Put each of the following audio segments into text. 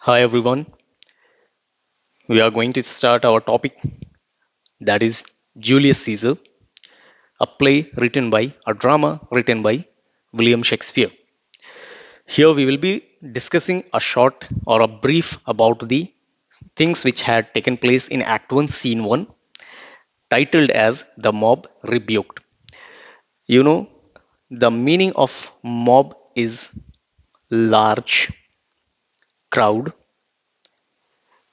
Hi everyone, we are going to start our topic that is Julius Caesar, a drama written by William Shakespeare. Here we will be discussing a short or a brief about the things which had taken place in Act 1, Scene 1, titled as The Mob Rebuked. You know, the meaning of mob is large crowd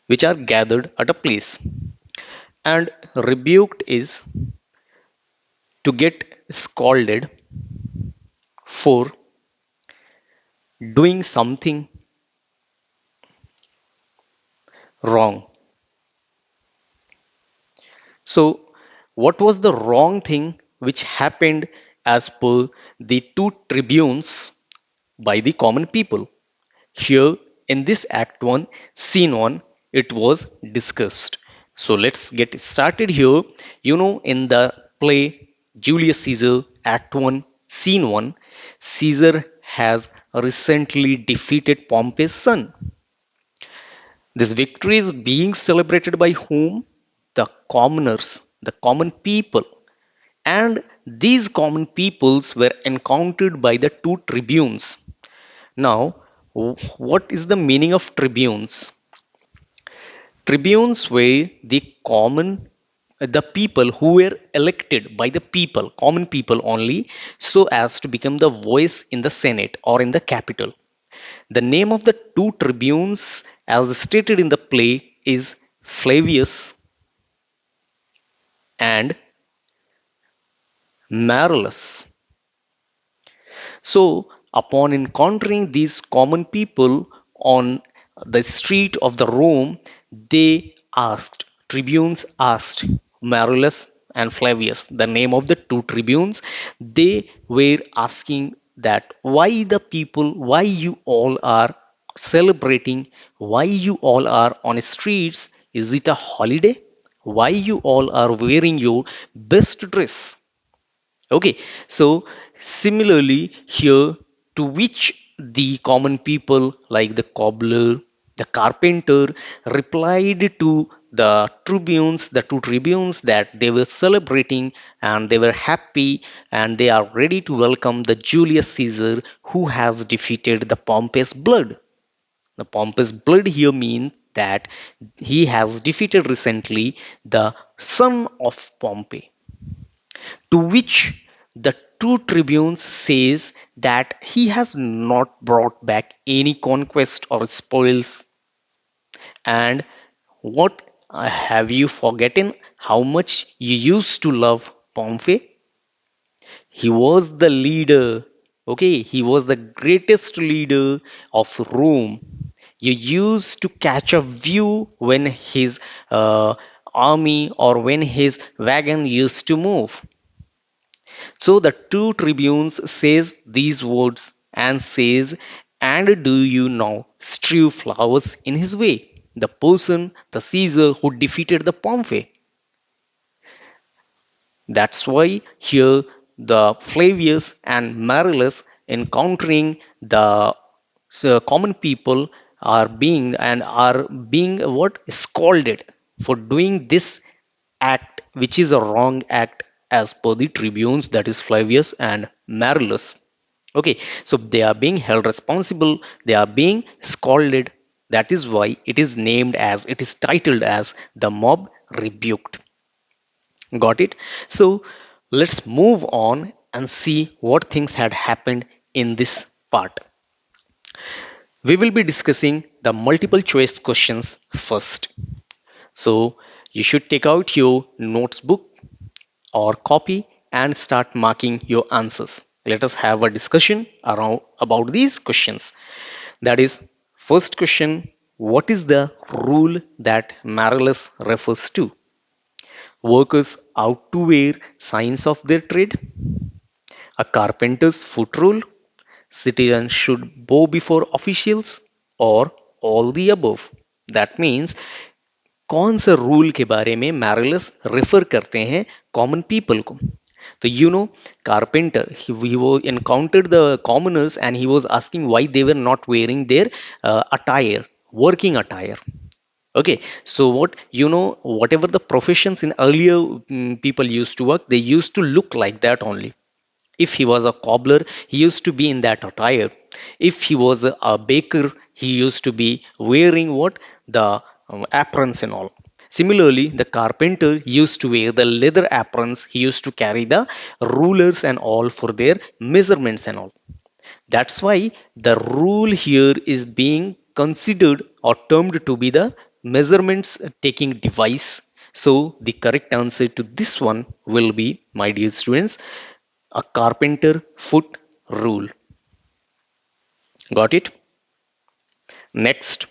which are gathered at a place, and rebuked is to get scolded for doing something wrong. So, what was the wrong thing which happened as per the two tribunes by the common people? Here in this Act 1, Scene 1, it was discussed. So, let's get started here. In the play Julius Caesar, Act 1, Scene 1, Caesar has recently defeated Pompey's son. This victory is being celebrated by whom? The commoners, the common people. And these common peoples were encountered by the two tribunes. Now, what is the meaning of tribunes? Tribunes were the people who were elected by the people, common people only, so as to become the voice in the Senate or in the capital. The name of the two tribunes, as stated in the play, is Flavius and Marullus. So, upon encountering these common people on the street of the Rome, tribunes asked Marullus and Flavius, the name of the two tribunes, they were asking that why you all are celebrating, why you all are on streets, is it a holiday? Why you all are wearing your best dress? Okay, so similarly here, to which the common people like the cobbler, the carpenter replied to the two tribunes, that they were celebrating and they were happy and they are ready to welcome the Julius Caesar who has defeated the Pompey's blood. The Pompey's blood here means that he has defeated recently the son of Pompey, to which the two tribunes says that he has not brought back any conquest or spoils. And what, have you forgotten how much you used to love Pompey? He was the leader. Okay, he was the greatest leader of Rome. You used to catch a view when his army or when his wagon used to move. So the two tribunes says these words and says, and do you now strew flowers in his way? The person, the Caesar who defeated the Pompey. That's why here the Flavius and Marullus encountering the common people are being what, scolded for doing this act, which is a wrong act as per the tribunes, that is Flavius and Marullus. Okay, so they are being held responsible, they are being scolded. That is why it is titled as the mob rebuked. Got it? So let's move on and see what things had happened in this part. We will be discussing the multiple choice questions first. So you should take out your notes book or copy and start marking your answers. Let us have a discussion around about these questions. That is, first question, what is the rule that Marullus refers to? Workers out to wear signs of their trade? A carpenter's foot rule? Citizens should bow before officials? Or all the above? That means कौन सा rule के बारे में मैरलस refer करते हैं common people को? तो carpenter, he encountered the commoners and he was asking why they were not wearing their attire, working attire. Okay, so what you know, whatever the professions in earlier people used to work, they used to look like that only. If he was a cobbler, he used to be in that attire. If he was a baker, he used to be wearing what? The aprons and all. Similarly, the carpenter used to wear the leather aprons. He used to carry the rulers and all for their measurements and all. That's why the rule here is being considered or termed to be the measurements taking device. So the correct answer to this one will be, my dear students, a carpenter foot rule. Got it? Next,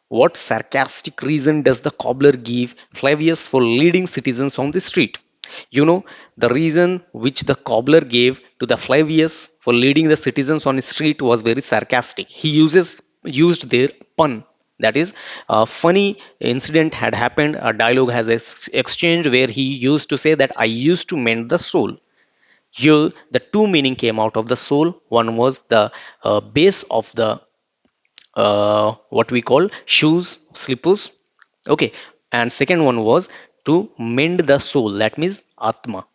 what sarcastic reason does the cobbler give Flavius for leading citizens on the street? You know, the reason which the cobbler gave to the Flavius for leading the citizens on the street was very sarcastic. He used their pun. That is, a funny incident had happened. A dialogue has exchanged where he used to say that I used to mend the soul. Here, the two meaning came out of the soul. One was the base of the what we call shoes, slippers. Okay, and second one was to mend the soul, that means atma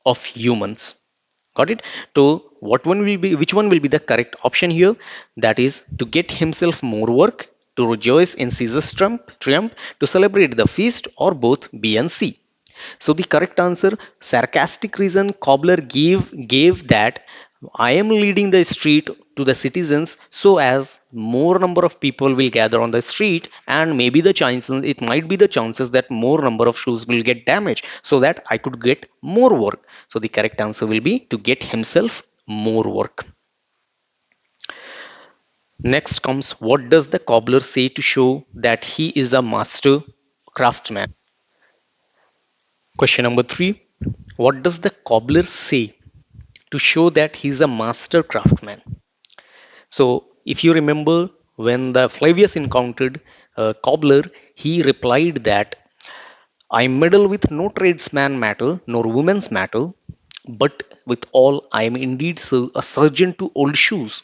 of humans. Got it? So what one will be, which one will be the correct option here? That is to get himself more work, to rejoice in Caesar's triumph, to celebrate the feast, or both B and C. So the correct answer, sarcastic reason cobbler gave that I am leading the street to the citizens so as more number of people will gather on the street, and maybe the chances, it might be the chances that more number of shoes will get damaged, so that I could get more work. So the correct answer will be to get himself more work. Next comes, what does the cobbler say to show that he is a master craftsman? Question number 3, what does the cobbler say to show that he's a master craftsman? So, if you remember, when the Flavius encountered a cobbler, he replied that I meddle with no tradesman matter, nor woman's matter, but with all I am indeed a surgeon to old shoes.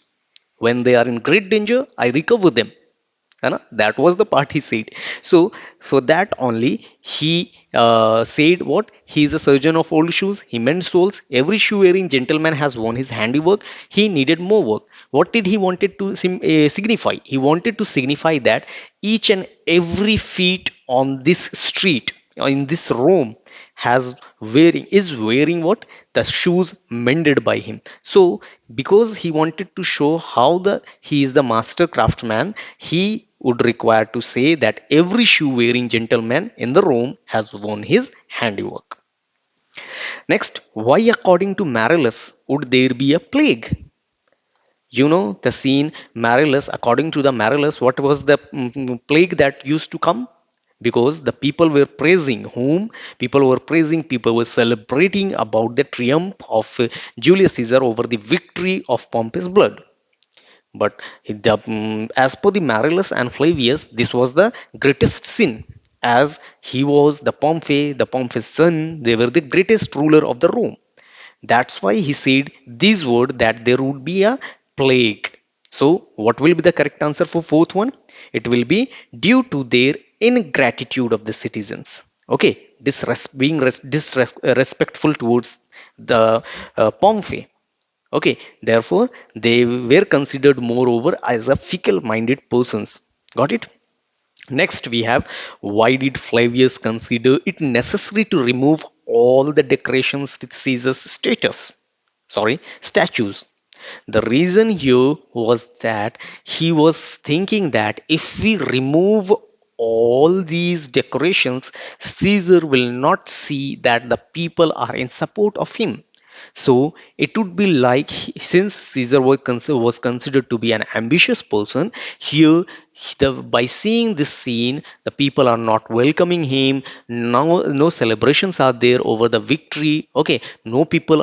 When they are in great danger, I recover them. है ना? That was the part he said. So for that only he said what? He is a surgeon of old shoes. He mends soles. Every shoe wearing gentleman has won his handiwork. He needed more work. What did he wanted to signify? He wanted to signify that each and every feet on this street, in this Rome, has wearing what? The shoes mended by him. So because he wanted to show how the he is the master craftsman, he would require to say that every shoe wearing gentleman in the Rome has won his handiwork. Next, why according to Marullus would there be a plague? You know the scene Marullus, according to the Marullus, what was the plague that used to come? Because the people were praising whom? People were praising, people were celebrating about the triumph of Julius Caesar over the victory of Pompey's blood. But as per the Marullus and Flavius, this was the greatest sin, as he was the Pompey's son. They were the greatest ruler of the Rome. That's why he said this word, that there would be a plague. So, what will be the correct answer for fourth one? It will be due to their ingratitude of the citizens. Okay, being disrespectful towards the Pompey. Okay, therefore they were considered moreover as a fickle-minded persons. Got it? Next, we have, why did Flavius consider it necessary to remove all the decorations with Caesar's statues? The reason here was that he was thinking that if we remove all these decorations, Caesar will not see that the people are in support of him. So it would be like, since Caesar was considered to be an ambitious person, here by seeing this scene, the people are not welcoming him. No celebrations are there over the victory. Okay, no people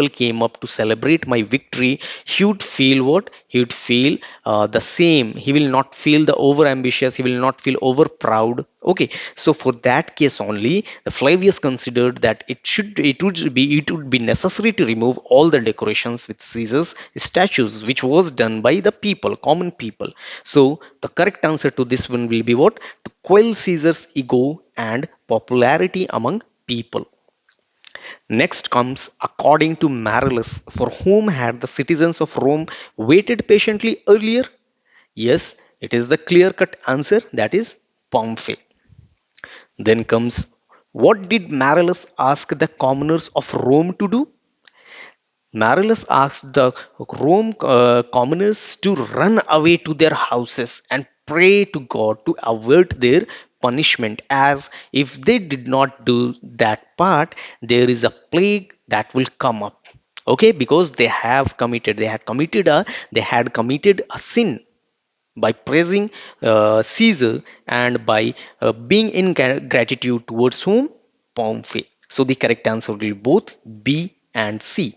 came up to celebrate my victory. He would feel what? He would feel the same. He will not feel the over ambitious. He will not feel over proud. Okay, so for that case only, the Flavius considered that it would be necessary to remove all the decorations with Caesar's statues, which was done by the people, common people. So the correct answer to this one will be what? To quell Caesar's ego and popularity among people. Next comes according to Marullus, for whom had the citizens of Rome waited patiently earlier? Yes, it is the clear cut answer, that is Pompey. Then comes, what did Marullus ask the commoners of Rome to do? Marullus asked the Rome commoners to run away to their houses and pray to God to avert their punishment, as if they did not do that part, there is a plague that will come up. Okay, because they had committed a sin by praising Caesar and by being in gratitude towards whom? Pompey. So the correct answer will be both B and C.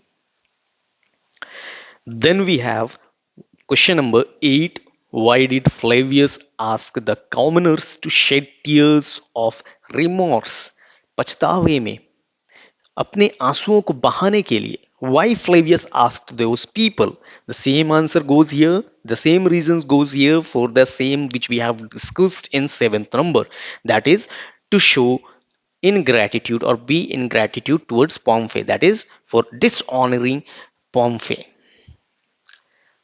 Then we have question number 8. Why did Flavius ask the commoners to shed tears of remorse? पछतावे में अपने आंसुओं को बहाने के लिए. Why Flavius asked those people? The same answer goes here. The same reasons goes here for the same which we have discussed in seventh number. That is to show ingratitude or be ingratitude towards Pompey. That is for dishonoring Pompey.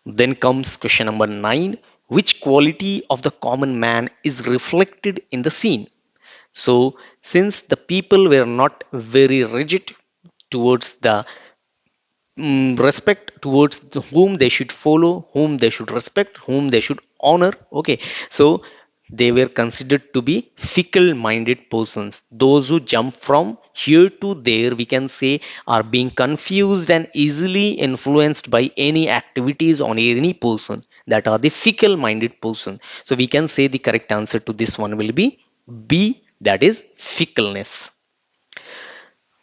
Then comes question number 9. Which quality of the common man is reflected in the scene? So, since the people were not very rigid towards the respect towards whom they should follow, whom they should respect, whom they should honor, okay, so they were considered to be fickle minded persons. Those who jump from here to there, we can say, are being confused and easily influenced by any activities on any person, that are the fickle minded person. So we can say the correct answer to this one will be B, that is fickleness.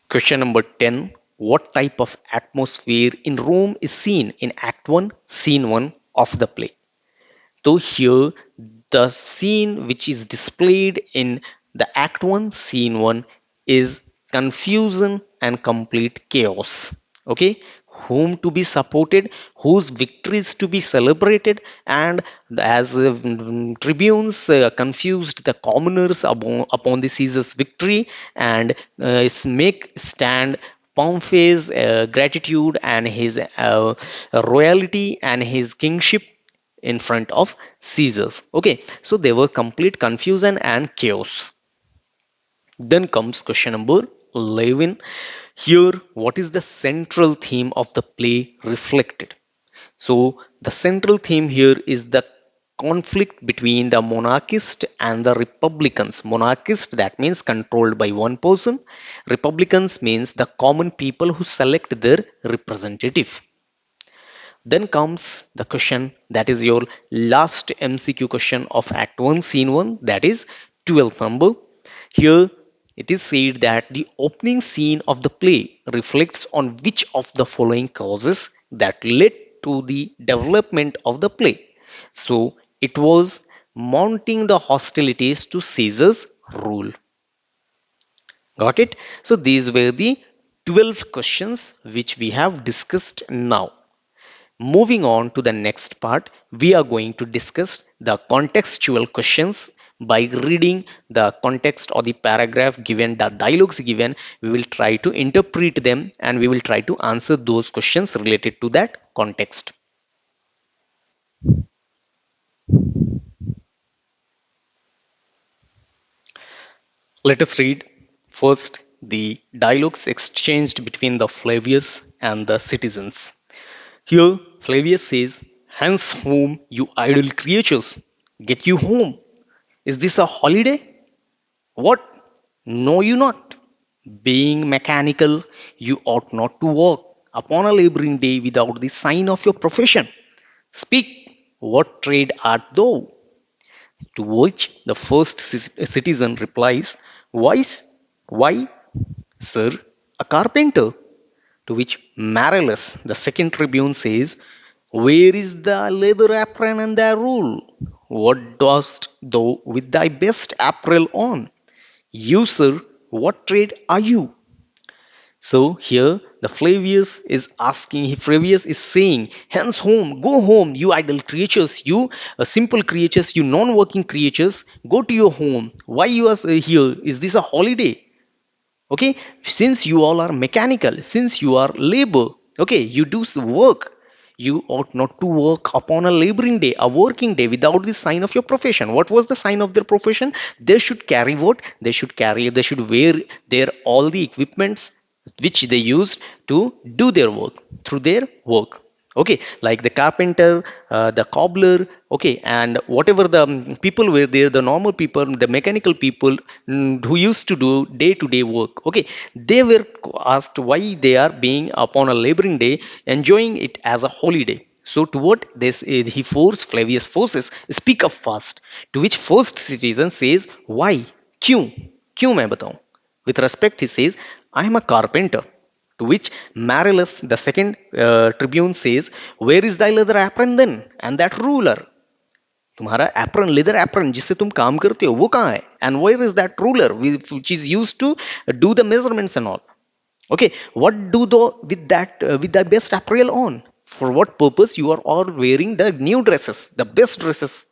Question number 10. What type of atmosphere in Rome is seen in Act 1, Scene 1 of the play? So here the scene which is displayed in the Act 1, Scene 1 is confusion and complete chaos. Okay, whom to be supported, whose victories to be celebrated, and as tribunes confused the commoners upon the Caesar's victory and make stand Pompey's gratitude and his royalty and his kingship in front of Caesars. Okay, so there were complete confusion and chaos. Then comes question number 11. Here, what is the central theme of the play reflected? So, the central theme here is the conflict between the monarchist and the republicans. Monarchist, that means controlled by one person. Republicans means the common people who select their representative. Then comes the question that is your last MCQ question of Act 1, Scene 1, that is 12th number. Here it is said that the opening scene of the play reflects on which of the following causes that led to the development of the play. So it was mounting the hostilities to Caesar's rule. Got it? So these were the 12 questions which we have discussed now. Moving on to the next part, we are going to discuss the contextual questions. By reading the context or the paragraph given, the dialogues given, we will try to interpret them and we will try to answer those questions related to that context. Let us read first the dialogues exchanged between the Flavius and the citizens. Here, Flavius says, "Hence home, you idle creatures! Get you home! Is this a holiday? What? Know you not? Being mechanical, you ought not to work upon a laboring day without the sign of your profession. Speak, what trade art thou?" To which the first citizen replies, Why, sir, a carpenter. To which Marullus, the second tribune, says, Where is the leather apron and thy rule? What dost thou with thy best apparel on? You, sir, what trade are you? So here the Flavius is saying, hence home, go home, you idle creatures, you simple creatures, you non-working creatures, go to your home. Why you are here? Is this a holiday? Okay, since you all are mechanical, since you are labor, okay, you do work, you ought not to work upon a laboring day, a working day, without the sign of your profession. What was the sign of their profession? They should carry what? They should wear their all the equipments which they used to do their work, through their work. Okay, like the carpenter, the cobbler, okay, and whatever the people were there, the normal people, the mechanical people, who used to do day to day work, okay, they were asked why they are being upon a laboring day, enjoying it as a holiday. So to what this he forced Flavius forces, speak up fast. To which first citizen says, why? क्यों? क्यों मैं बताऊं? With respect, he says, I am a carpenter. To which Marullus, the second tribune, says, where is thy leather apron then? And that ruler? तुम्हारा apron, leather apron जिससे तुम काम करते हो, वो कहाँ है? And where is that ruler which is used to do the measurements and all? Okay, what do the with the best apparel on? For what purpose you are all wearing the new dresses, the best dresses?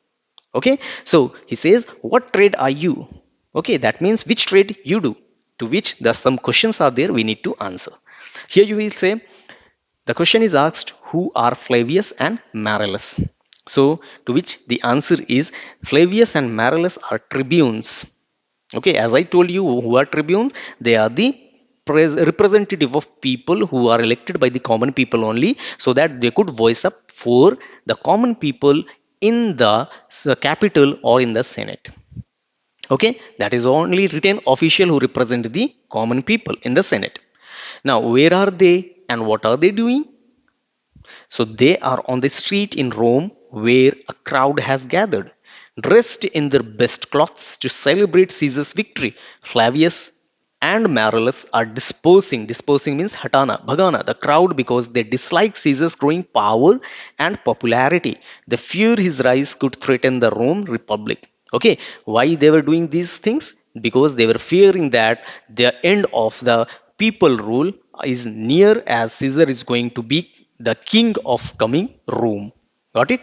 Okay, so he says, what trade are you? Okay, that means which trade you do. To which there some questions are there we need to answer. Here you will say, the question is asked, who are Flavius and Marullus? So to which the answer is, Flavius and Marullus are tribunes. Okay, as I told you, who are tribunes? They are the representative of people who are elected by the common people only, so that they could voice up for the common people in the capital or in the Senate. Okay, that is only written official who represent the common people in the Senate. Now, where are they and what are they doing? So they are on the street in Rome where a crowd has gathered, dressed in their best clothes to celebrate Caesar's victory. Flavius and Marullus are disposing means hatana, bhagana, the crowd, because they dislike Caesar's growing power and popularity. They fear his rise could threaten the Rome Republic. Okay, why they were doing these things? Because they were fearing that the end of the people rule is near, as Caesar is going to be the king of coming Rome. Got it?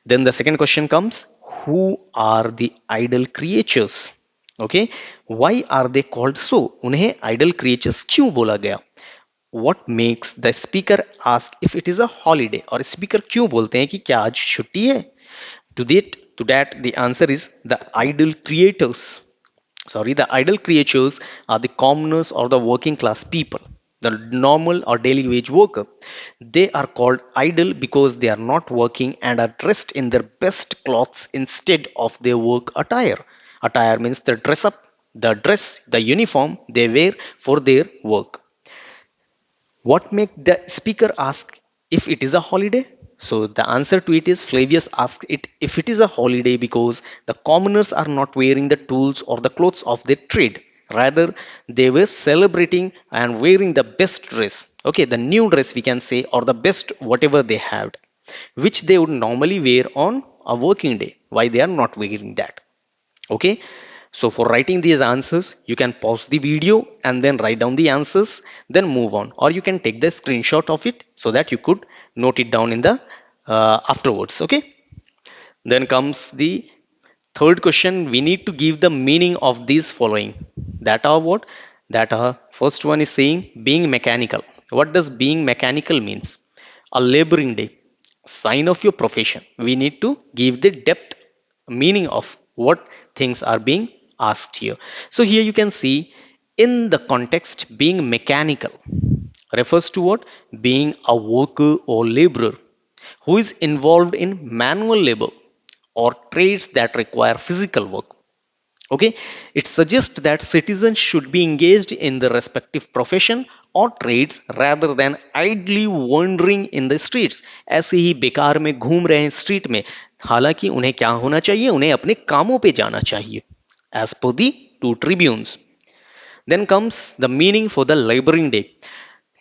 Then the second question comes, who are the idle creatures? Okay, why are they called so? उन्हें idle creatures क्यों बोला गया? What makes the speaker ask if it is a holiday? और speaker क्यों बोलते हैं कि क्या आज छुट्टी है? To that the answer is the idle creators. The idle creatures are the commoners or the working class people, the normal or daily wage worker. They are called idle because they are not working and are dressed in their best clothes instead of their work attire. Attire means the dress up, the dress, the uniform they wear for their work. What make the speaker ask if it is a holiday? So the answer to it is, Flavius asks it if it is a holiday because the commoners are not wearing the tools or the clothes of their trade. Rather, they were celebrating and wearing the best dress. Okay, the new dress we can say, or the best whatever they had, which they would normally wear on a working day. Why they are not wearing that? Okay, so for writing these answers, you can pause the video and then write down the answers, then move on, or you can take the screenshot of it so that you could note it down in the afterwards. Okay, then comes the third question. We need to give the meaning of these following. That are what? That are, first one is saying being mechanical. What does being mechanical means? A laboring day, sign of your profession. We need to give the depth meaning of what things are being asked here. So here you can see, in the context, being mechanical refers to what? Being a worker or laborer who is involved in manual labor or trades that require physical work. Okay, it suggests that citizens should be engaged in the respective profession or trades rather than idly wandering in the streets. ऐसे ही बेकार में घूम रहे हैं street में, हालांकि उन्हें क्या होना चाहिए? उन्हें अपने कामों पे जाना चाहिए, as per the two tribunes. Then comes the meaning for the laboring day.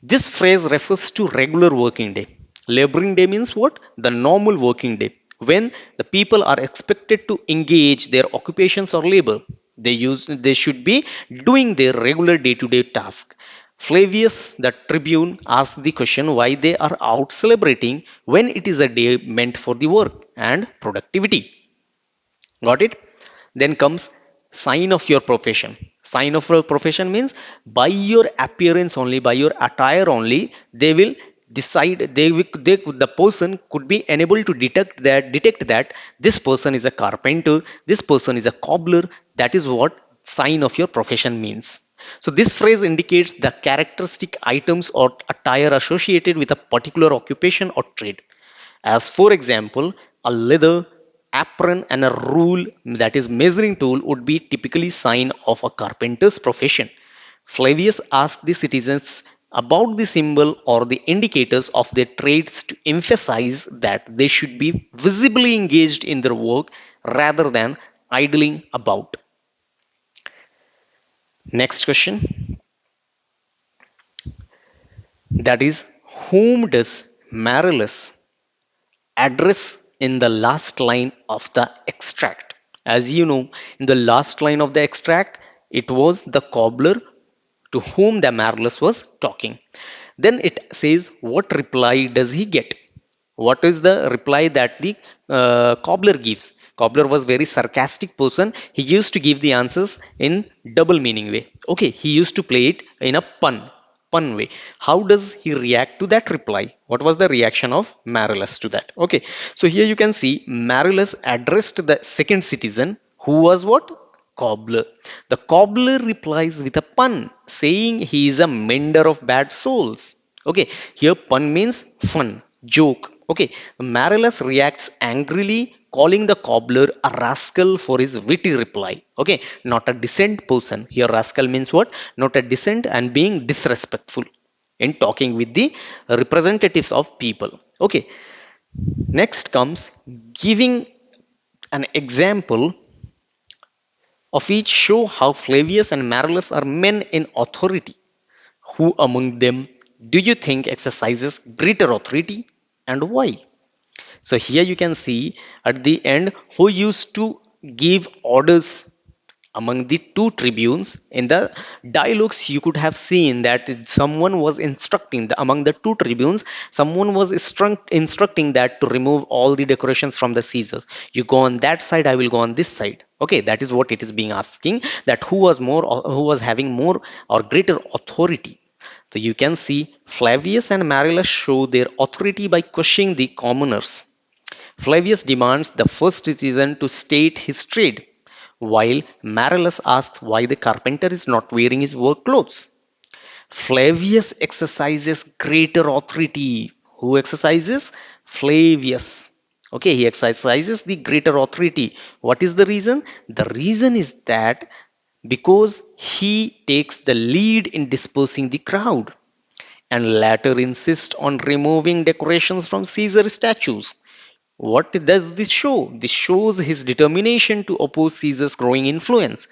This phrase refers to regular working day. Laboring day means what? The normal working day, when the people are expected to engage their occupations or labor. They should be doing their regular day-to-day task. Flavius, the tribune, asked the question why they are out celebrating when it is a day meant for the work and productivity. Got it? Then comes sign of your profession. Sign of your profession means by your appearance only, by your attire only, they will decide the person could be unable to detect that this person is a carpenter, this person is a cobbler. That is what sign of your profession means. So this phrase indicates the characteristic items or attire associated with a particular occupation or trade. As for example, a leather apron and a rule, that is measuring tool, would be typically sign of a carpenter's profession. Flavius asked the citizens about the symbol or the indicators of their trades to emphasize that they should be visibly engaged in their work rather than idling about. Next question, that is, whom does Marullus address in the last line of the extract? As you know, in the last line of the extract, it was the cobbler to whom the Marullus was talking. Then it says, what reply does he get? What is the reply that the cobbler gives? Cobbler was very sarcastic person. He used to give the answers in double meaning way. Okay, he used to play it in a pun way. How does he react to that reply? What was the reaction of Marullus to that? Okay, so here you can see Marullus addressed the second citizen, who was what? Cobbler. The cobbler replies with a pun, saying he is a mender of bad souls. Okay, here pun means fun, joke. Okay, Marullus reacts angrily, calling the cobbler a rascal for his witty reply. Okay, not a decent person. Here, rascal means what? Not a decent and being disrespectful in talking with the representatives of people. Okay, next comes giving an example of each show how Flavius and Marullus are men in authority. Who among them do you think exercises greater authority and why? So here you can see at the end who used to give orders among the two tribunes. In the dialogues you could have seen that someone was instructing among the two tribunes, someone was instructing that to remove all the decorations from the Caesars. You go on that side, I will go on this side. Okay, that is what it is being asking, that who was having more or greater authority. So you can see Flavius and Marullus show their authority by questioning the commoners. Flavius demands the first citizen to state his trade, while Marullus asks why the carpenter is not wearing his work clothes. Flavius exercises greater authority. Who exercises? Flavius. Okay, he exercises the greater authority. What is the reason? The reason is that because he takes the lead in dispersing the crowd and later insists on removing decorations from Caesar statues. What does this show? This shows his determination to oppose Caesar's growing influence.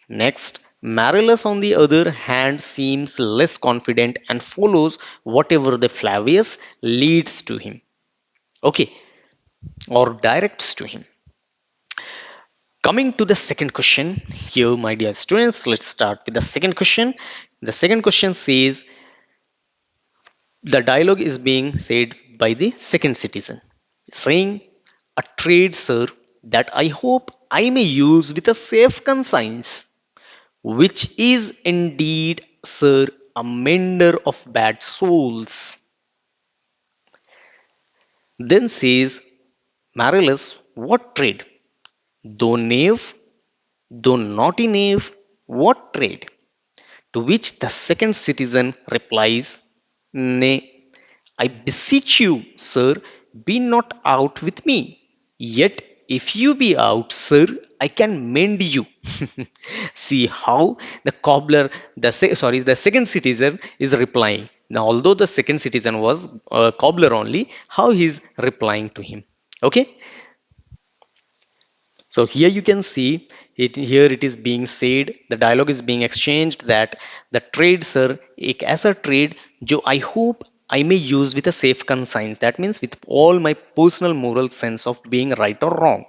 Next, Marullus, on the other hand, seems less confident and follows whatever the Flavius leads to him. Okay, or directs to him. Coming to the second question, here, my dear students, let's start with the second question. The second question says, the dialogue is being said by the second citizen, saying, a trade, sir, that I hope I may use with a safe conscience, which is indeed, sir, a mender of bad souls. Then says Marullus, what trade? Though knave, though naughty knave, what trade? To which the second citizen replies, nay, I beseech you, sir, be not out with me. Yet, if you be out, sir, I can mend you. See how the cobbler, the second citizen is replying. Now, although the second citizen was a cobbler only, how he is replying to him. Okay, so here you can see it. Here it is being said, the dialogue is being exchanged that the trade, sir, एक ऐसा trade जो I hope I may use with a safe conscience. That means with all my personal moral sense of being right or wrong.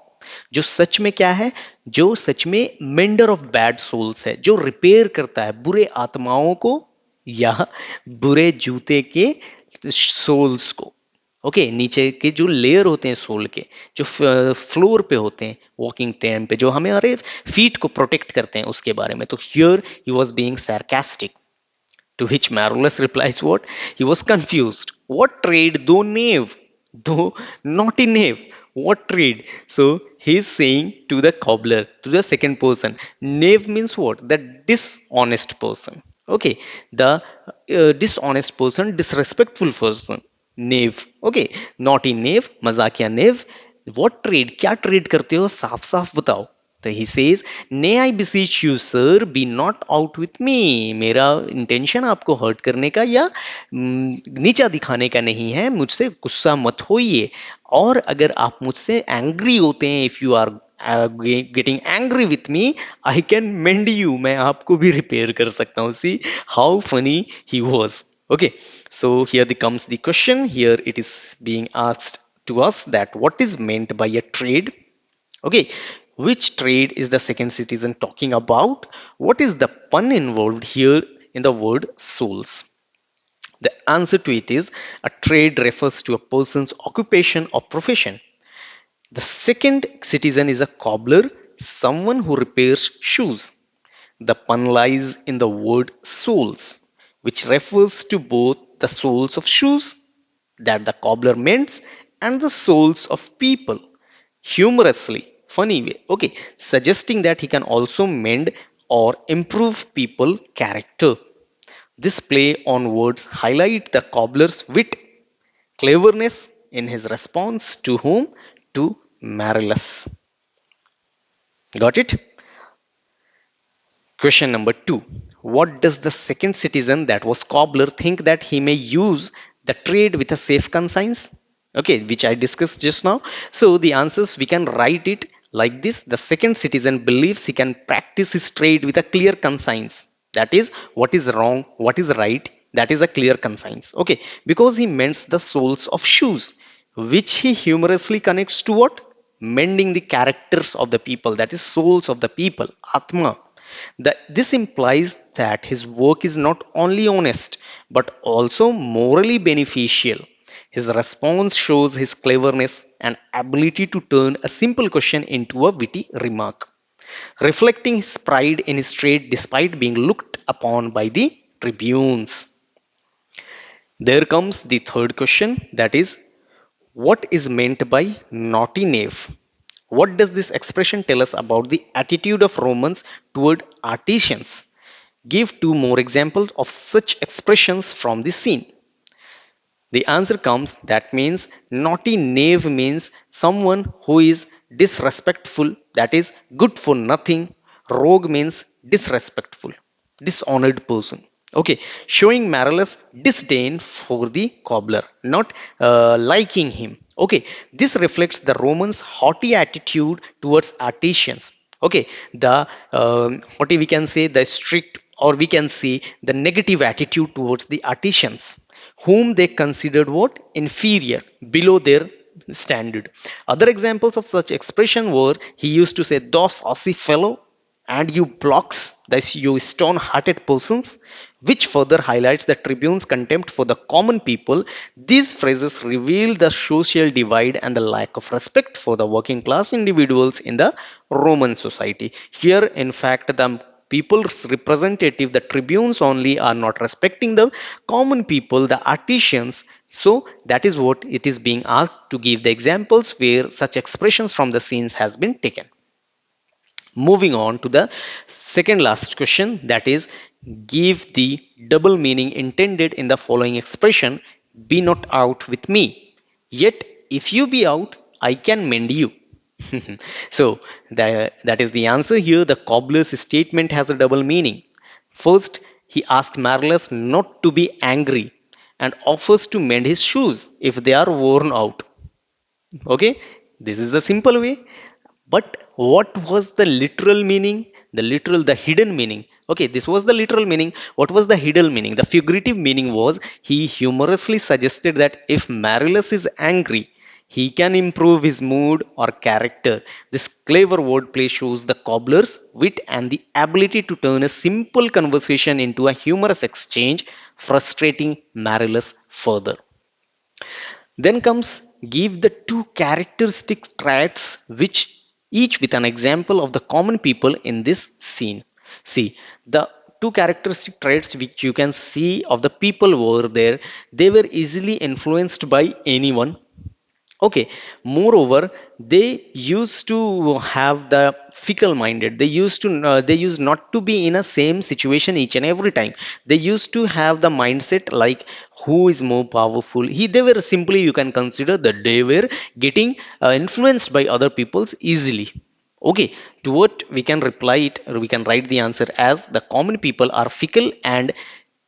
जो सच में क्या है, जो सच में Mendhar of bad souls है, जो रिपेयर करता है बुरे आत्माओं को या बुरे जूते के सोल्स को। ओके, नीचे के जो लेयर होते हैं सोल के, जो फ्लोर पे होते हैं वॉकिंग टाइम पे, जो हमें हमारे फीट को प्रोटेक्ट करते हैं, उसके बारे में। तो here he was being sarcastic. To which Marullus replies, what? He was confused. What trade, though knave? Though not a knave. What trade? So he's saying to the cobbler, to the second person, knave means what? The dishonest person. Okay, the dishonest person, disrespectful person. Knave. Okay, not a knave, मजाकिया knave. What trade? क्या trade करते हो? साफ साफ बताओ। तो he says, nay I beseech you sir be not out with me. मेरा intention आपको हर्ट करने का या नीचा दिखाने का नहीं है, मुझसे गुस्सा मत होइए। और अगर आप मुझसे एंग्री होते हैं, if you are getting angry with me, I can mend you, मैं आपको भी रिपेयर कर सकता हूँ। See how funny he was. Okay, so here the comes the question. Here it is being asked to us that what is meant by a trade. Okay, which trade is the second citizen talking about? What is the pun involved here in the word souls? The answer to it is a trade refers to a person's occupation or profession. The second citizen is a cobbler, someone who repairs shoes. The pun lies in the word soles, which refers to both the soles of shoes that the cobbler mends and the souls of people. Humorously, funny way, okay, suggesting that he can also mend or improve people character. This play on words highlight the cobbler's wit, cleverness in his response to whom? To Marullus. Got it? Question number two. What does the second citizen, that was cobbler, think that he may use the trade with a safe conscience? Okay, which I discussed just now. So the answers, we can write it like this. The second citizen believes he can practice his trade with a clear conscience. That is, what is wrong, what is right, that is a clear conscience. Okay, because he mends the soles of shoes, which he humorously connects to what? Mending the characters of the people, that is souls of the people, Atma. This implies that his work is not only honest but also morally beneficial. His response shows his cleverness and ability to turn a simple question into a witty remark, reflecting his pride in his trade despite being looked upon by the tribunes. There comes the third question, that is, what is meant by naughty knave? What does this expression tell us about the attitude of Romans toward artisans? Give two more examples of such expressions from the scene. The answer comes, that means naughty knave means someone who is disrespectful, that is good for nothing. Rogue means disrespectful, dishonored person. Okay, showing Marullus disdain for the cobbler, not liking him. Okay, this reflects the Romans' haughty attitude towards artisans. Okay, the what we can say, the strict, or we can say the negative attitude towards the artisans, whom they considered what? Inferior, below their standard. Other examples of such expression were, he used to say, "Those Aussie fellow," and "you blocks," that you stone hearted persons, which further highlights the tribune's contempt for the common people. These phrases reveal the social divide and the lack of respect for the working class individuals in the Roman society. Here, in fact, the people's representative, the tribunes only, are not respecting the common people, the artisans. So that is what it is being asked to give the examples where such expressions from the scenes has been taken. Moving on to the second last question, that is, give the double meaning intended in the following expression: be not out with me, yet if you be out, I can mend you. So that is the answer here. The cobbler's statement has a double meaning. First, he asks Marullus not to be angry and offers to mend his shoes if they are worn out. Okay, this is the simple way. But what was the literal meaning? The hidden meaning. Okay, this was the literal meaning. What was the hidden meaning? The figurative meaning was, he humorously suggested that if Marullus is angry, He can improve his mood or character. This clever wordplay shows the cobbler's wit and the ability to turn a simple conversation into a humorous exchange, frustrating Marullus further. Then comes give the two characteristic traits which each with an example of the common people in this scene. See, the two characteristic traits which you can see of the people over there, they were easily influenced by anyone. Okay, moreover, they used to have the fickle minded. They used not to be in a same situation each and every time. They used to have the mindset like who is more powerful. They were simply, you can consider that they were getting influenced by other people's easily. Okay, to what we can reply it, or we can write the answer as the common people are fickle and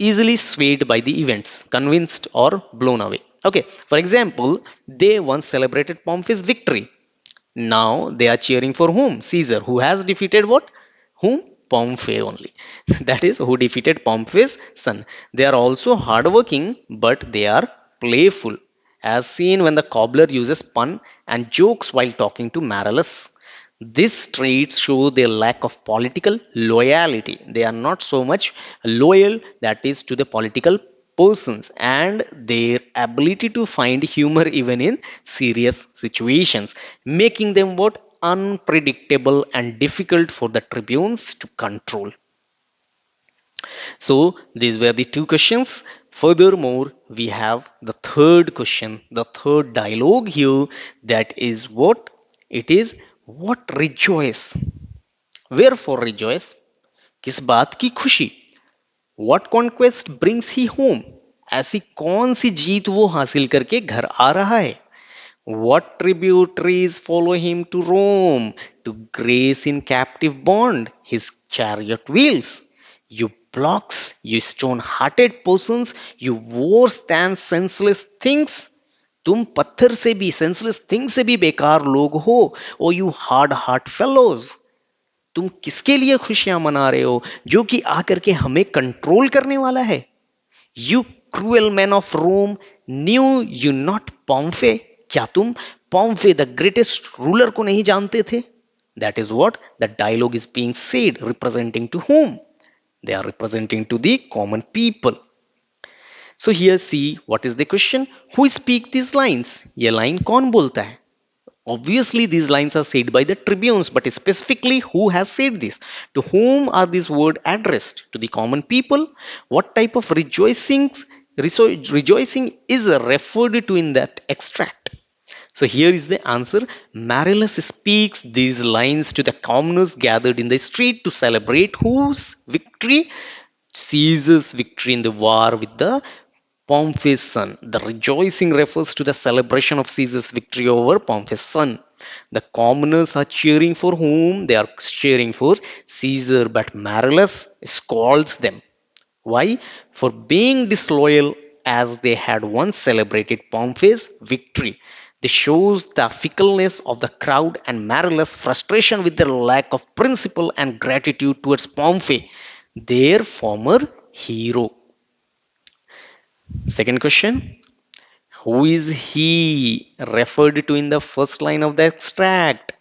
easily swayed by the events, convinced or blown away. Okay, for example, they once celebrated Pompey's victory. Now they are cheering for whom? Caesar, who has defeated what? Whom? Pompey only. That is, who defeated Pompey's son. They are also hardworking, but they are playful, as seen when the cobbler uses pun and jokes while talking to Marullus. These traits show their lack of political loyalty. They are not so much loyal, that is, to the political persons, and their ability to find humor even in serious situations, making them what? Unpredictable and difficult for the tribunes to control. So these were the two questions. Furthermore, we have the third question, the third dialogue here, that is what? It is what rejoice? Wherefore rejoice? किस बात की खुशी? What conquest brings he home? ऐसी कौन सी जीत वो हासिल करके घर आ रहा है? What tributaries follow him to Rome to grace in captive bond his chariot wheels? You blocks, you stone hearted persons, you worse than senseless things. तुम पत्थर से भी सेंसलेस थिंग से भी बेकार लोग हो ओ यू हार्ड हार्ट फेलोज तुम किसके लिए खुशियां मना रहे हो जो कि आकर के हमें कंट्रोल करने वाला है you cruel men of Rome knew you not Pompey क्या तुम पॉम्फे द ग्रेटेस्ट रूलर को नहीं जानते थे that is what the dialogue is being said representing to home they are representing to the common people so here see what is the question who speak this lines ये line कौन बोलता है Obviously, these lines are said by the tribunes, but specifically, who has said this? To whom are these words addressed? To the common people? What type of rejoicing is referred to in that extract? So here is the answer. Marullus speaks these lines to the commoners gathered in the street to celebrate whose victory? Caesar's victory in the war with the Pompey's son. The rejoicing refers to the celebration of Caesar's victory over Pompey's son. The commoners are cheering for whom? They are cheering for Caesar, but Marullus scolds them. Why? For being disloyal as they had once celebrated Pompey's victory. This shows the fickleness of the crowd and Marullus' frustration with their lack of principle and gratitude towards Pompey, their former hero. Second question. Who is he referred to in the first line of the extract?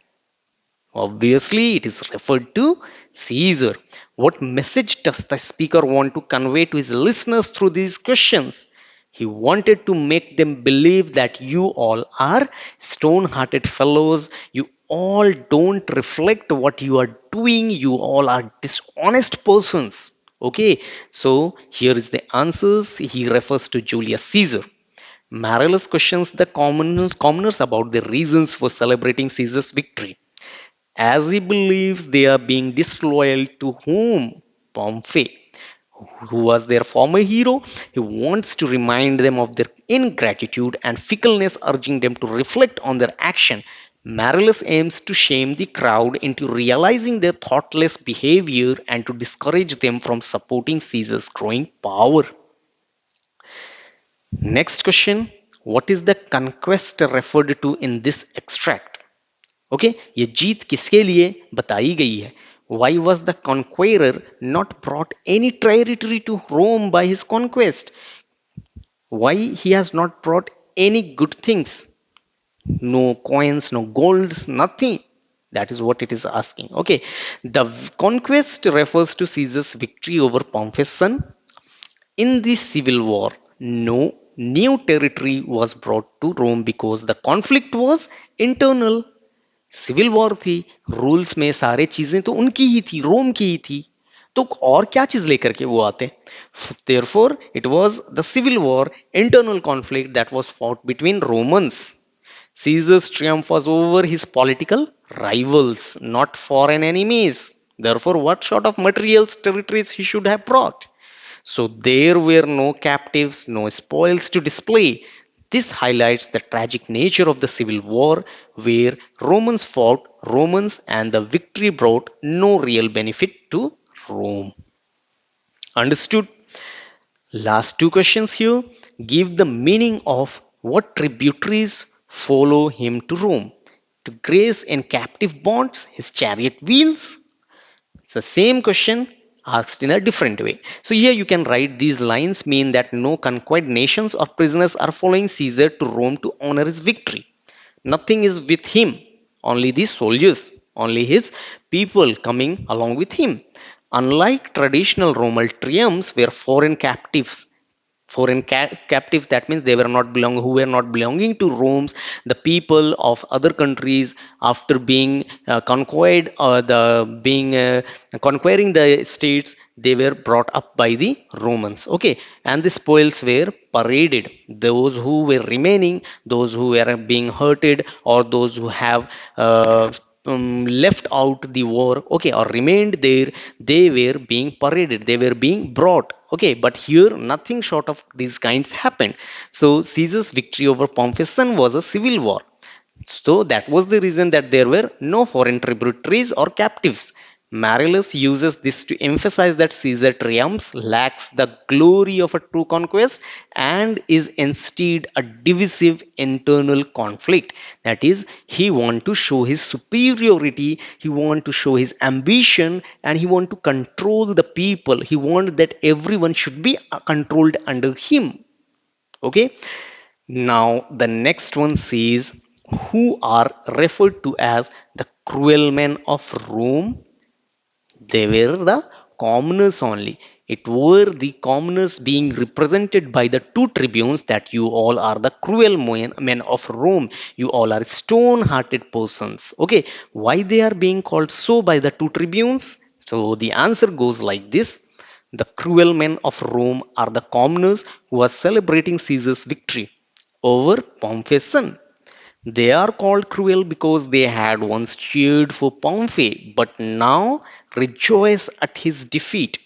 Obviously, it is referred to Caesar. What message does the speaker want to convey to his listeners through these questions? He wanted to make them believe that you all are stone hearted fellows. You all don't reflect what you are doing. You all are dishonest persons. Okay, so here is the answers. He refers to Julius Caesar. Marullus questions the commoners about the reasons for celebrating Caesar's victory, as he believes they are being disloyal to whom? Pompey, who was their former hero. He wants to remind them of their ingratitude and fickleness, urging them to reflect on their action. Marullus aims to shame the crowd into realizing their thoughtless behavior and to discourage them from supporting Caesar's growing power. Next question. What is the conquest referred to in this extract? Okay ये जीत किसके लिए बताई गई है why was the conqueror not brought any territory to Rome by his conquest why he has not brought any good things No coins, no golds, nothing. That is what it is asking. Okay, the conquest refers to Caesar's victory over Pompey's son. In the civil war, no new territory was brought to Rome because the conflict was internal. Civil war थी, rules में सारे चीजें तो उनकी ही थी, रोम की ही थी, तो और क्या चीज लेकर के वो आते. Therefore it was the civil war, internal conflict that was fought between Romans. Caesar's triumph was over his political rivals, not foreign enemies. Therefore, what sort of materials, territories he should have brought? So there were no captives, no spoils to display. This highlights the tragic nature of the civil war, where Romans fought Romans and the victory brought no real benefit to Rome. Understood? Last two questions here. Give the meaning of what tributaries follow him to Rome. To grace in captive bonds, his chariot wheels. It's the same question asked in a different way. So here you can write these lines mean that no conquered nations or prisoners are following Caesar to Rome to honor his victory. Nothing is with him, only the soldiers, only his people coming along with him. Unlike traditional Roman triumphs where foreign captives, captives, that means they were not belong who were not belonging to Rome's, the people of other countries, after being conquered, or the being conquering the states, they were brought up by the Romans. Okay, and the spoils were paraded. Those who were remaining, those who were being hurted, or those who have left out the war, okay, or remained there, they were being paraded, they were being brought. Okay, but here nothing short of these kinds happened. So Caesar's victory over Pompey's son was a civil war. So that was the reason that there were no foreign tributaries or captives. Marullus uses this to emphasize that Caesar triumphs lacks the glory of a true conquest and is instead a divisive internal conflict. That is, he want to show his superiority, he want to show his ambition, and he want to control the people. He want that everyone should be controlled under him. Okay, now, the next one says, who are referred to as the cruel men of Rome. They were the commoners only. It were the commoners being represented by the two tribunes, that you all are the cruel men of Rome. You all are stone hearted persons. Okay, why they are being called so by the two tribunes? So the answer goes like this. The cruel men of Rome are the commoners who are celebrating Caesar's victory over Pompey's son. They are called cruel because they had once cheered for Pompey but now rejoice at his defeat,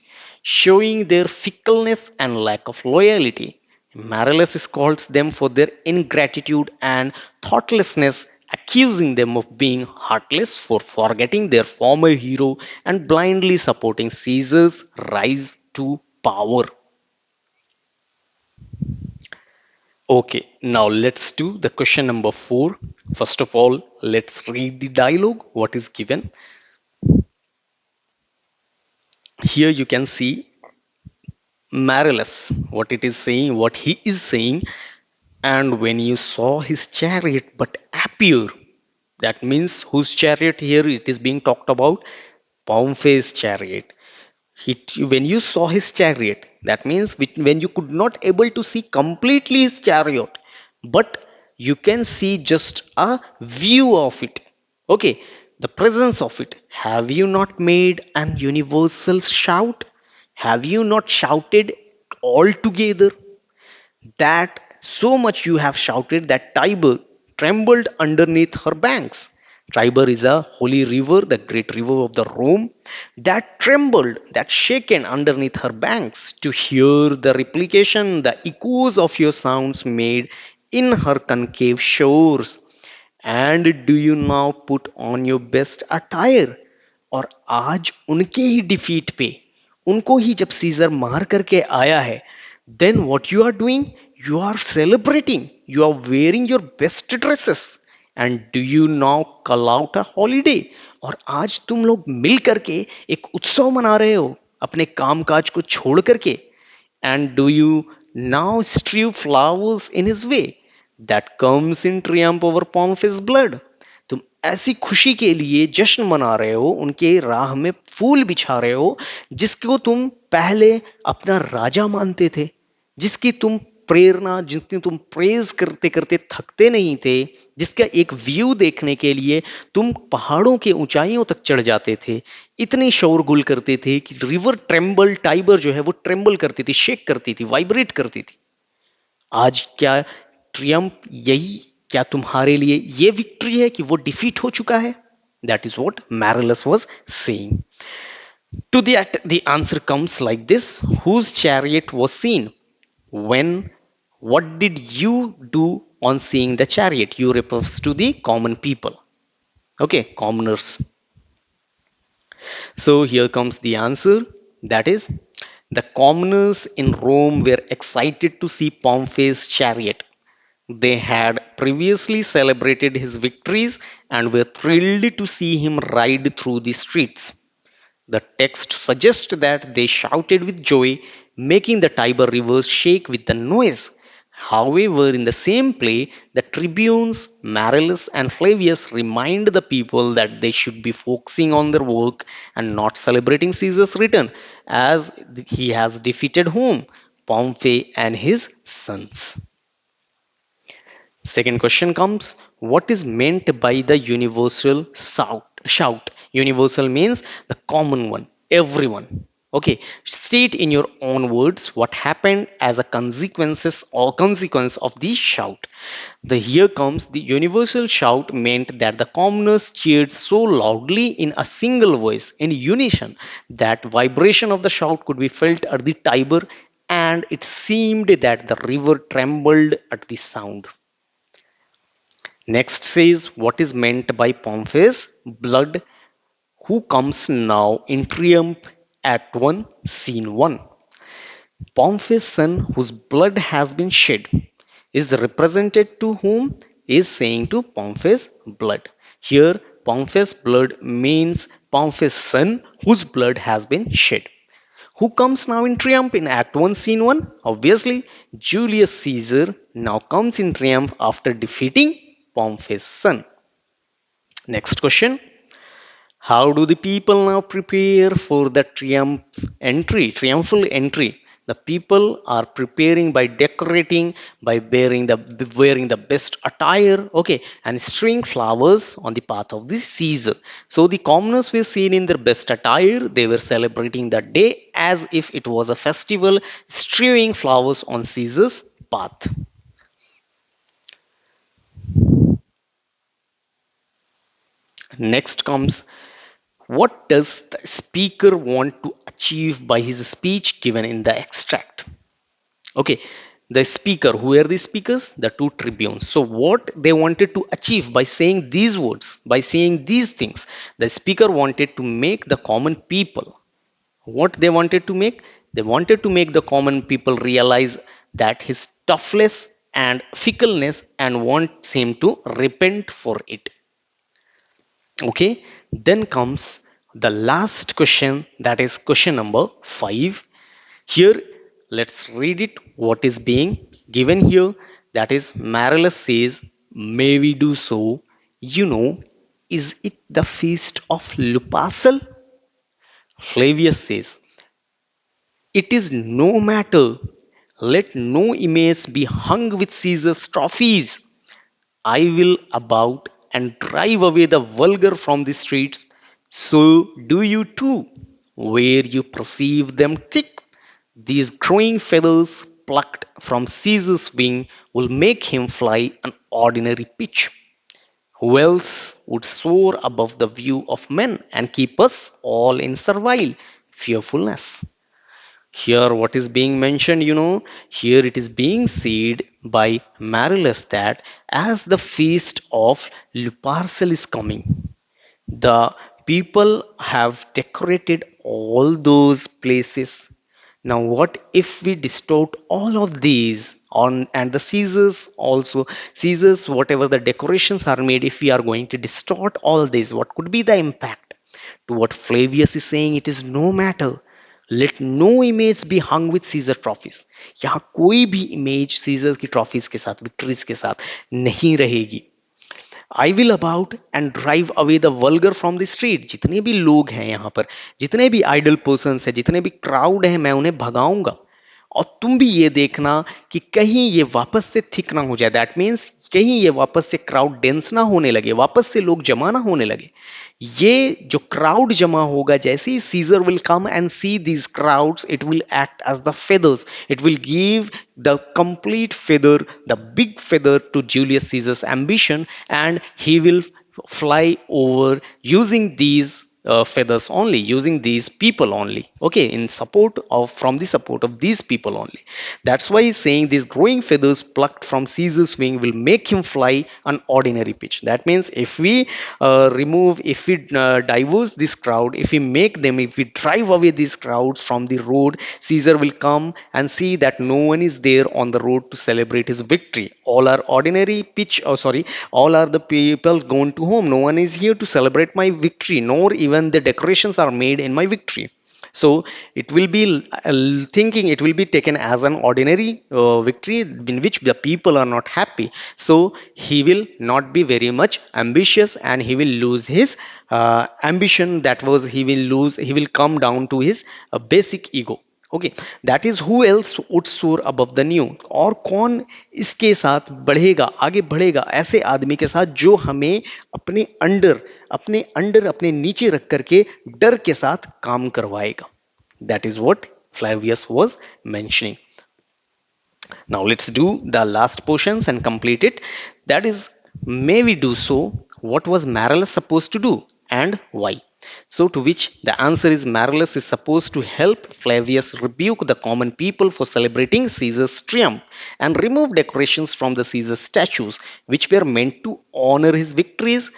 showing their fickleness and lack of loyalty. Marullus calls them for their ingratitude and thoughtlessness, accusing them of being heartless for forgetting their former hero and blindly supporting Caesar's rise to power. Okay, now let's do the question number 4. First of all, let's read the dialogue, what is given. Here you can see Marullus, what it is saying, what he is saying. And when you saw his chariot but appear, that means whose chariot here it is being talked about? Pompey's chariot. When you saw his chariot, that means when you could not able to see completely his chariot, but you can see just a view of it. Okay, the presence of it. Have you not made an universal shout? Have you not shouted all together? That so much you have shouted that Tiber trembled underneath her banks. Tiber is a holy river, the great river of the Rome, that trembled, that shaken underneath her banks to hear the replication, the echoes of your sounds made in her concave shores. And do you now put on your best attire? और आज उनके ही defeat पे, उनको ही जब scissor मार करके आया है, then what you are doing? You are celebrating, you are wearing your best dresses, and do you now call out a holiday? और आज तुम लोग मिल करके एक उत्सव मना रहे हो अपने कामकाज को छोड़ करके. And do you now strew flowers in his way? that comes in triumph over Pompey's blood. तुम ऐसी खुशी के लिए जश्न मना रहे हो, उनके राह में फूल बिछा रहे हो, जिसको तुम पहले अपना राजा मानते थे, जिसकी तुम प्रेरणा, जिसकी तुम प्रेज करते करते थकते नहीं थे, जिसका एक व्यू देखने के लिए तुम पहाड़ों के ऊंचाइयों तक चढ़ जाते थे, इतनी शोरगुल करते थे कि रिवर ट्रेम्बल, टाइबर जो है वो ट्रेम्बल करती थी, शेक करती थी, वाइब्रेट करती थी। आज क्या ट्रियम्फ यही, क्या तुम्हारे लिए ये विक्ट्री है कि वो डिफीट हो चुका है? That is what Marullus was saying. To that, the answer comes like this: whose chariot was seen? When? What did you do on seeing the chariot? You refers to the common people. Okay, commoners. So here comes the answer. That is, the commoners in Rome were excited to see Pompey's chariot. They had previously celebrated his victories and were thrilled to see him ride through the streets. The text suggests that they shouted with joy, making the Tiber rivers shake with the noise. However, in the same play, the tribunes Marullus and Flavius remind the people that they should be focusing on their work and not celebrating Caesar's return, as he has defeated whom? Pompey and his sons. Second question comes: what is meant by the universal shout? Universal means the common one, everyone. Okay, state in your own words what happened as a consequence of the shout. The here comes the universal shout meant that the commoners cheered so loudly in a single voice in unison that vibration of the shout could be felt at the Tiber, and it seemed that the river trembled at the sound. Next says what is meant by Pompey's blood, who comes now in triumph, Act 1, Scene 1. Pompey's son, whose blood has been shed, is represented to whom is saying to Pompey's blood. Here, Pompey's blood means Pompey's son, whose blood has been shed. Who comes now in triumph in Act 1, Scene 1? Obviously, Julius Caesar now comes in triumph after defeating Pompey's son. Next question: how do the people now prepare for the triumphal entry? The people are preparing by decorating, by wearing the best attire, okay, and strewing flowers on the path of the Caesar. So the commoners were seen in their best attire. They were celebrating the day as if it was a festival, strewing flowers on Caesar's path. Next comes: what does the speaker want to achieve by his speech given in the extract? Okay, the speaker, who are the speakers? The two tribunes. So, what they wanted to achieve by saying these words, by saying these things, the speaker wanted to make the common people. What they wanted to make? They wanted to make the common people realize that his toughness and fickleness and wants him to repent for it. Okay, then comes the last question, that is question number 5. Here, let's read it what is being given here. That is, Marullus says, may we do so. Is it the feast of Lupercal? Flavius says, it is no matter. Let no image be hung with Caesar's trophies. I will about and drive away the vulgar from the streets. So do you too, where you perceive them thick. These growing feathers plucked from Caesar's wing will make him fly an ordinary pitch. Who else would soar above the view of men and keep us all in servile fearfulness? Here, what is being mentioned, here it is being said by Marullus that as the feast of Lupercal is coming, the people have decorated all those places. Now, what if we distort all of these on, and the Caesars also, Caesars, whatever the decorations are made, if we are going to distort all this, what could be the impact? To what Flavius is saying, it is no matter. Let no image be hung with Caesar trophies, यहाँ कोई भी image scissor की trophies के साथ, victories के साथ नहीं रहेगी। I will about and drive away the vulgar from the street, जितने भी लोग हैं यहाँ पर, जितने भी आइडल पर्सन है, जितने भी क्राउड है, मैं उन्हें भगाऊंगा। और तुम भी ये देखना कि कहीं ये वापस से थिक ना हो जाए, दैट मीन्स कहीं ये वापस से क्राउड डेंस ना होने लगे, वापस से लोग जमा ना होने लगे। ये जो क्राउड जमा होगा, जैसे ही Caesar will come and see these crowds, it will act as the feathers, it will give the complete feather, the big feather to Julius Caesar's ambition, and he will fly over using these feathers only, using these people only. Okay, in support of, from the support of these people only. That's why he's saying these growing feathers plucked from Caesar's wing will make him fly an ordinary pitch. That means if we remove, if we diverse this crowd, if we make them, if we drive away these crowds from the road, Caesar will come and see that no one is there on the road to celebrate his victory. All are ordinary pitch, oh sorry, all are the people gone to home. No one is here to celebrate my victory, nor even the decorations are made in my victory. So it will be thinking, it will be taken as an ordinary victory in which the people are not happy. So he will not be very much ambitious, and he will lose his ambition. That was, he will lose, he will come down to his basic ego. Okay, that is who else would सोर above the new, और कौन इसके साथ बढ़ेगा, आगे बढ़ेगा, ऐसे आदमी के साथ जो हमें अपने अंडर, अपने नीचे रख करके डर के साथ काम करवाएगा। That is what Flavius was mentioning. Now let's do the last portions and complete it. That is, may we do so? What was Marullus supposed to do and why? So to which the answer is, Marullus is supposed to help Flavius rebuke the common people for celebrating Caesar's triumph and remove decorations from the Caesar statues which were meant to honor his victories.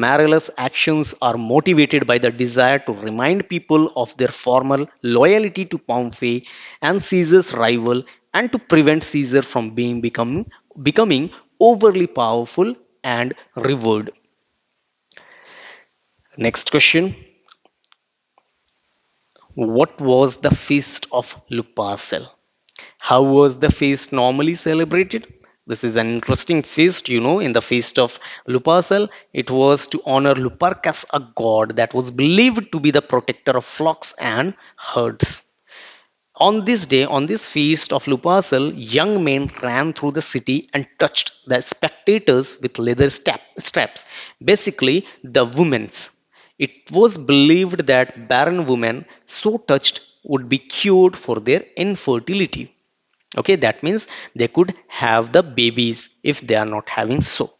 Marullus' actions are motivated by the desire to remind people of their former loyalty to Pompey and Caesar's rival, and to prevent Caesar from becoming overly powerful and revered. Next question. What was the feast of Lupercal? How was the feast normally celebrated? This is an interesting feast, you know. In the feast of Lupercal, it was to honor Lupercus, a god that was believed to be the protector of flocks and herds. On this day, on this feast of Lupercal, young men ran through the city and touched the spectators with leather straps, basically the women's. It was believed that barren women so touched would be cured for their infertility. Okay, that means they could have the babies if they are not having so.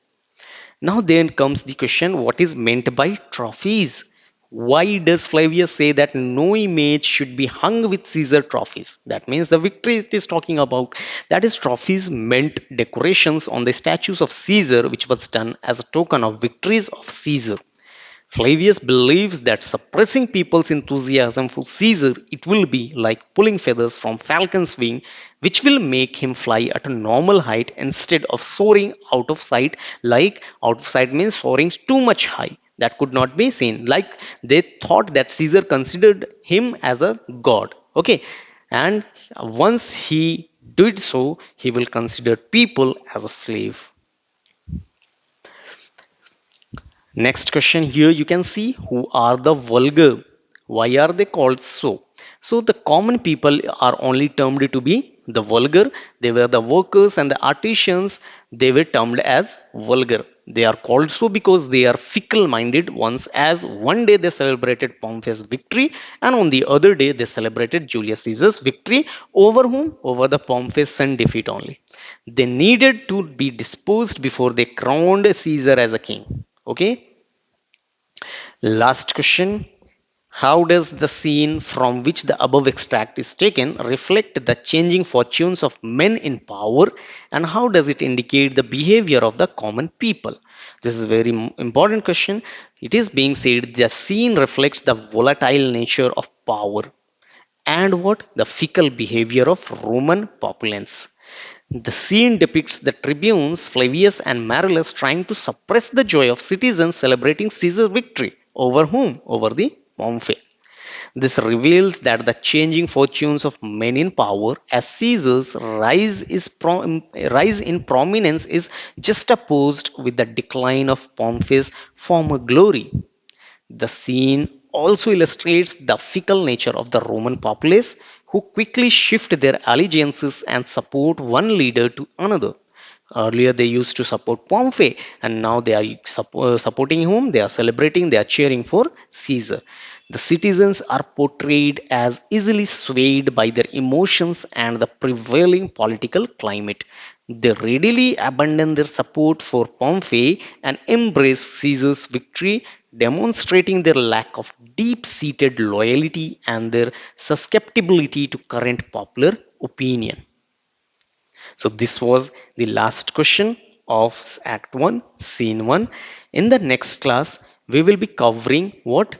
Now then comes the question, what is meant by trophies? Why does Flavius say that no image should be hung with Caesar trophies? That means the victory it is talking about. That is, trophies meant decorations on the statues of Caesar which was done as a token of victories of Caesar. Flavius believes that suppressing people's enthusiasm for Caesar, it will be like pulling feathers from falcon's wing, which will make him fly at a normal height instead of soaring out of sight. Like, out of sight means soaring too much high that could not be seen. Like, they thought that Caesar considered him as a god. Okay, and once he did so, he will consider people as a slave. Next question, here you can see, who are the vulgar? Why are they called so? So the common people are only termed to be the vulgar. They were the workers and the artisans. They were termed as vulgar. They are called so because they are fickle-minded ones, as one day they celebrated Pompey's victory and on the other day they celebrated Julius Caesar's victory over whom? Over the Pompey's son defeat only. They needed to be disposed before they crowned Caesar as a king. Okay. Last question. How does the scene from which the above extract is taken reflect the changing fortunes of men in power, and how does it indicate the behavior of the common people? This is a very important question. It is being said the scene reflects the volatile nature of power and what? The fickle behavior of Roman populace. The scene depicts the tribunes Flavius and Marullus trying to suppress the joy of citizens celebrating Caesar's victory. Over whom? Over the Pompey. This reveals that the changing fortunes of men in power as Caesar's rise in prominence is juxtaposed with the decline of Pompey's former glory. The scene also illustrates the fickle nature of the Roman populace, who quickly shift their allegiances and support one leader to another. Earlier, they used to support Pompey, and now they are supporting whom? They are celebrating, they are cheering for Caesar. The citizens are portrayed as easily swayed by their emotions and the prevailing political climate. They readily abandon their support for Pompey and embrace Caesar's victory, demonstrating their lack of deep seated loyalty and their susceptibility to current popular opinion. So this was the last question of Act 1, Scene 1. In the next class, we will be covering what?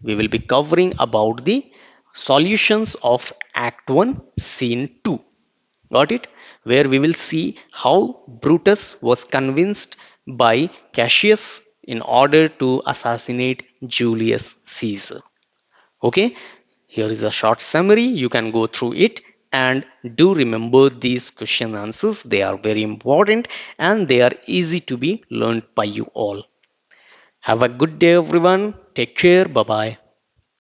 We will be covering about the solutions of Act 1, Scene 2. Got it? Where we will see how Brutus was convinced by Cassius in order to assassinate Julius Caesar. Okay, here is a short summary. You can go through it and do remember these question answers. They are very important and they are easy to be learned by you all. Have a good day, everyone. Take care. Bye bye.